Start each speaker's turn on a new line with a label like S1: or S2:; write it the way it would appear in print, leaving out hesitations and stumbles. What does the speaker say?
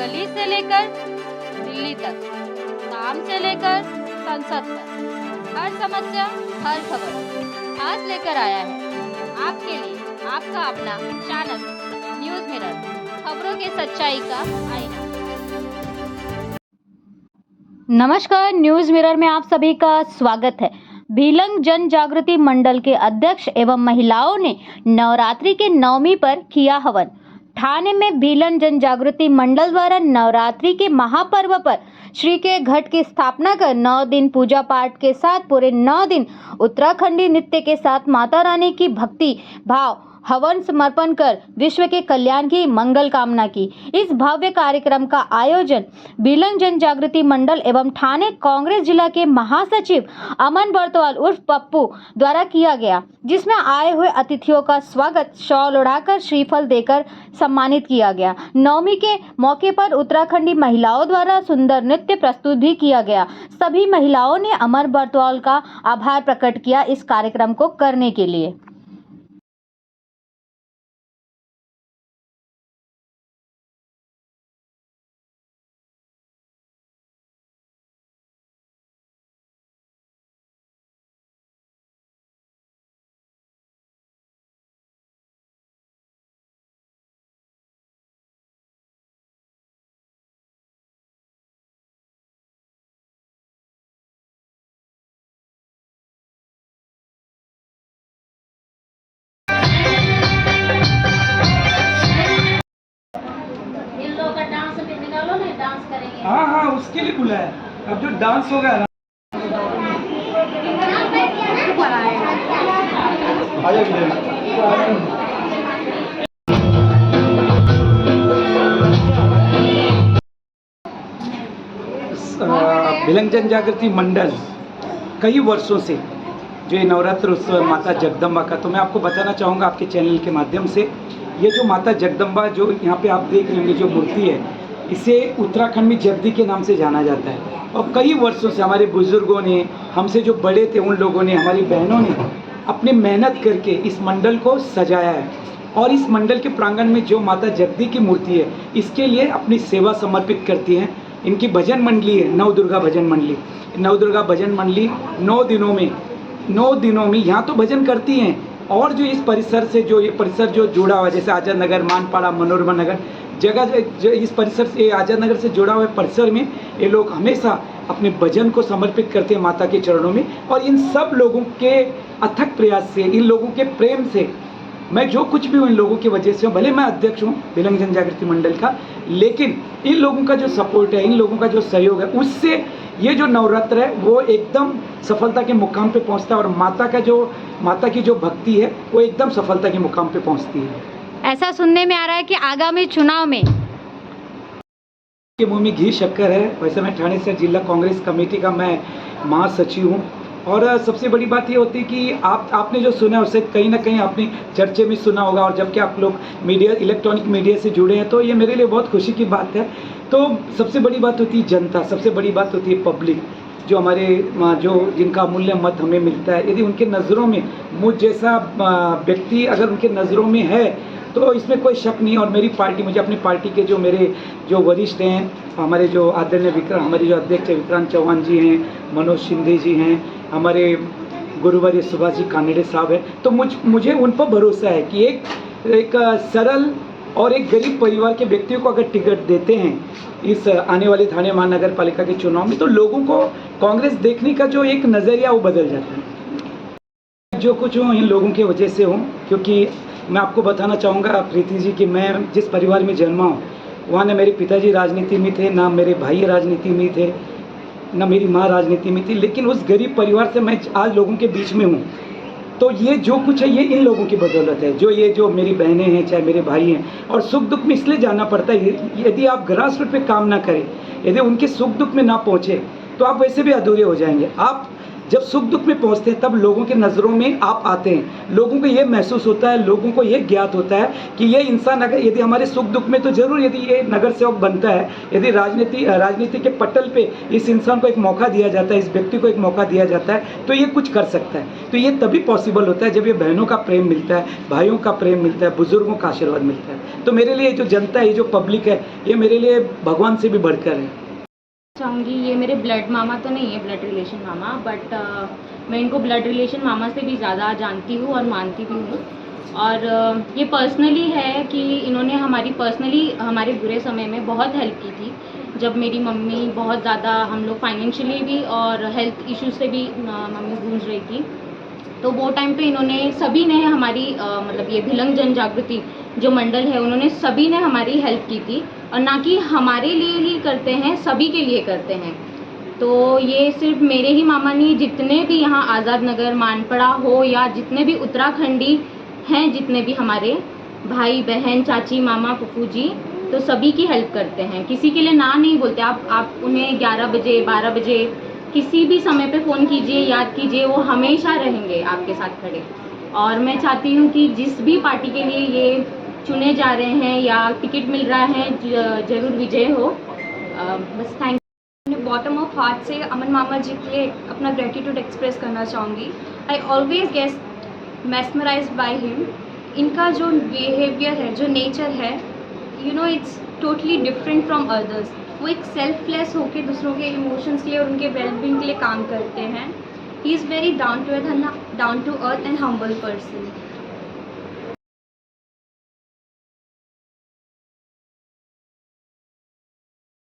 S1: गली से लेकर दिल्ली तक, काम से लेकर संसद तक, हर समस्या हर खबर आज लेकर आया है आपके लिए आपका अपना चैनल न्यूज़ मिरर, खबरों की सच्चाई का आईना। नमस्कार, न्यूज़ मिरर में आप सभी का स्वागत है। भीलंग जन जागृति मंडल के अध्यक्ष एवं महिलाओं ने नवरात्रि के नवमी पर किया हवन। ठाणे में भीलंग जन जागृति मंडल द्वारा नवरात्रि के महापर्व पर श्री के घट की स्थापना कर 9 दिन पूजा पाठ के साथ पूरे 9 दिन उत्तराखंडी नृत्य के साथ माता रानी की भक्ति भाव हवन समर्पण कर विश्व के कल्याण की मंगल कामना की। इस भव्य कार्यक्रम का आयोजन भीलंग जन जागृति मंडल एवं ठाणे कांग्रेस जिला के महासचिव अमन बर्तवाल उर्फ पप्पू द्वारा किया गया, जिसमें आए हुए अतिथियों का स्वागत शॉल उड़ाकर श्रीफल देकर सम्मानित किया गया। नवमी के मौके पर उत्तराखंडी महिलाओं द्वारा सुंदर नृत्य प्रस्तुत भी किया गया। सभी महिलाओं ने अमन बर्तवाल का आभार प्रकट किया इस कार्यक्रम को करने के लिए। डांस करेंगे।
S2: हाँ हाँ, उसके लिए बुलाया है। अब जो डांस होगा ना, भीलंग जन जागृति मंडल कई वर्षों से जो ये नवरात्र उत्सव माता जगदम्बा का, तो मैं आपको बताना चाहूँगा आपके चैनल के माध्यम से, ये जो माता जगदम्बा जो यहाँ पे आप देख रहे होंगे जो मूर्ति है, इसे उत्तराखंड में जगदी के नाम से जाना जाता है। और कई वर्षों से हमारे बुजुर्गों ने, हमसे जो बड़े थे उन लोगों ने, हमारी बहनों ने अपनी मेहनत करके इस मंडल को सजाया है। और इस मंडल के प्रांगण में जो माता जगदी की मूर्ति है, इसके लिए अपनी सेवा समर्पित करती हैं। इनकी भजन मंडली है, नव दुर्गा भजन मंडली। नव दुर्गा भजन मंडली 9 दिनों में यहाँ तो भजन करती हैं। और जो इस परिसर से जो ये परिसर जो जुड़ा हुआ है, जैसे आज़ाद नगर, मानपाड़ा, मनोरमा नगर, जगह जो इस परिसर से, आज़ाद नगर से जुड़ा हुआ परिसर में ये लोग हमेशा अपने भजन को समर्पित करते हैं माता के चरणों में। और इन सब लोगों के अथक प्रयास से, इन लोगों के प्रेम से मैं जो कुछ भी हूँ, इन लोगों की वजह से हूँ। भले मैं अध्यक्ष हूँ भीलंग जन जागृति मंडल का, लेकिन इन लोगों का जो सपोर्ट है, इन लोगों का जो सहयोग है, उससे ये जो नवरात्र है वो एकदम सफलता के मुकाम पे पहुँचता है। और माता की जो भक्ति है वो एकदम सफलता के मुकाम पे पहुँचती है।
S1: ऐसा सुनने में आ रहा है कि आगामी चुनाव में
S2: के मुंह में घी शक्कर है। वैसे मैं ठाणे शहर जिला कांग्रेस कमेटी का मैं महासचिव हूँ। और सबसे बड़ी बात ये होती है कि आपने जो सुना है उससे कहीं ना कहीं आपने चर्चे में सुना होगा। और जबकि आप लोग मीडिया, इलेक्ट्रॉनिक मीडिया से जुड़े हैं, तो ये मेरे लिए बहुत खुशी की बात है। तो सबसे बड़ी बात होती है जनता, सबसे बड़ी बात होती है पब्लिक, जो जिनका अमूल्य मत हमें मिलता है। यदि उनके नज़रों में मुझ जैसा व्यक्ति अगर उनके नज़रों में है, तो इसमें कोई शक नहीं। और मेरी पार्टी, मुझे अपनी पार्टी के जो वरिष्ठ हैं, हमारे जो आदरणीय हमारे जो अध्यक्ष विक्रांत चौहान जी हैं, मनोज शिंदे जी हैं, हमारे गुरुवर्य सुभाष जी कानड़े साहब हैं, तो मुझे उन पर भरोसा है कि एक सरल और एक गरीब परिवार के व्यक्तियों को अगर टिकट देते हैं इस आने वाले ठाणे महानगर पालिका के चुनाव में, तो लोगों को कांग्रेस देखने का जो एक नज़रिया वो बदल जाता है। जो कुछ हूँ इन लोगों की वजह से हूँ, क्योंकि मैं आपको बताना चाहूँगा प्रीति जी कि मैं जिस परिवार में जन्मा हूँ, वहाँ न मेरे पिताजी राजनीति में थे, ना मेरे भाई राजनीति में थे, ना मेरी माँ राजनीति में थी। लेकिन उस गरीब परिवार से मैं आज लोगों के बीच में हूँ। तो ये जो कुछ है ये इन लोगों की बदौलत है। जो मेरी बहनें हैं, चाहे मेरे भाई हैं, और सुख दुख में इसलिए जाना पड़ता है। यदि आप ग्रास रूट पे काम ना करें, यदि उनके सुख दुख में ना पहुँचे, तो आप वैसे भी अधूरे हो जाएंगे। आप जब सुख दुख में पहुंचते हैं तब लोगों के नज़रों में आप आते हैं, लोगों को ये महसूस होता है, लोगों को ये ज्ञात होता है कि ये इंसान अगर यदि हमारे सुख दुख में तो ज़रूर यदि ये नगर सेवक बनता है, यदि राजनीति के पटल पे इस इंसान को एक मौका दिया जाता है, इस व्यक्ति को एक मौका दिया जाता है, तो ये कुछ कर सकता है। तो ये तभी पॉसिबल होता है जब ये बहनों का प्रेम मिलता है, भाइयों का प्रेम मिलता है, बुजुर्गों का आशीर्वाद मिलता है। तो मेरे लिए जो जनता है, ये जो पब्लिक है, ये मेरे लिए भगवान से भी बढ़कर है।
S3: चाहूँगी ये मेरे ब्लड मामा तो नहीं है, ब्लड रिलेशन मामा, बट मैं इनको ब्लड रिलेशन मामा से भी ज़्यादा जानती हूँ और मानती भी हूँ। और ये पर्सनली है कि इन्होंने हमारे बुरे समय में बहुत हेल्प की थी, जब मेरी मम्मी बहुत ज़्यादा, हम लोग फाइनेंशियली भी और हेल्थ इश्यूज से भी मम्मी गूंज रही थी। तो वो टाइम पे इन्होंने सभी ने हमारी मतलब ये भिलंग जन जागृति जो मंडल है, उन्होंने सभी ने हमारी हेल्प की थी, और ना कि हमारे लिए ही करते हैं, सभी के लिए करते हैं। तो ये सिर्फ मेरे ही मामा नहीं, जितने भी यहाँ आज़ाद नगर, मानपड़ा हो, या जितने भी उत्तराखंडी हैं, जितने भी हमारे भाई बहन, चाची, मामा, फूफू जी, तो सभी की हेल्प करते हैं, किसी के लिए ना नहीं बोलते। आप उन्हें 11 बजे 12 बजे किसी भी समय पे फ़ोन कीजिए, याद कीजिए, वो हमेशा रहेंगे आपके साथ खड़े। और मैं चाहती हूँ कि जिस भी पार्टी के लिए ये चुने जा रहे हैं या टिकट मिल रहा है, जरूर विजय हो। बस थैंक
S4: अपने बॉटम ऑफ हार्ट से अमन मामा जी के लिए अपना ग्रेटिट्यूड एक्सप्रेस करना चाहूँगी। I always get mesmerised by him. इनका जो बिहेवियर है, जो नेचर है, it's totally different from others. वो एक सेल्फलेस होकर दूसरों के इमोशंस के लिए और उनके वेलबींग के लिए काम करते हैं। He is very down to earth and humble person.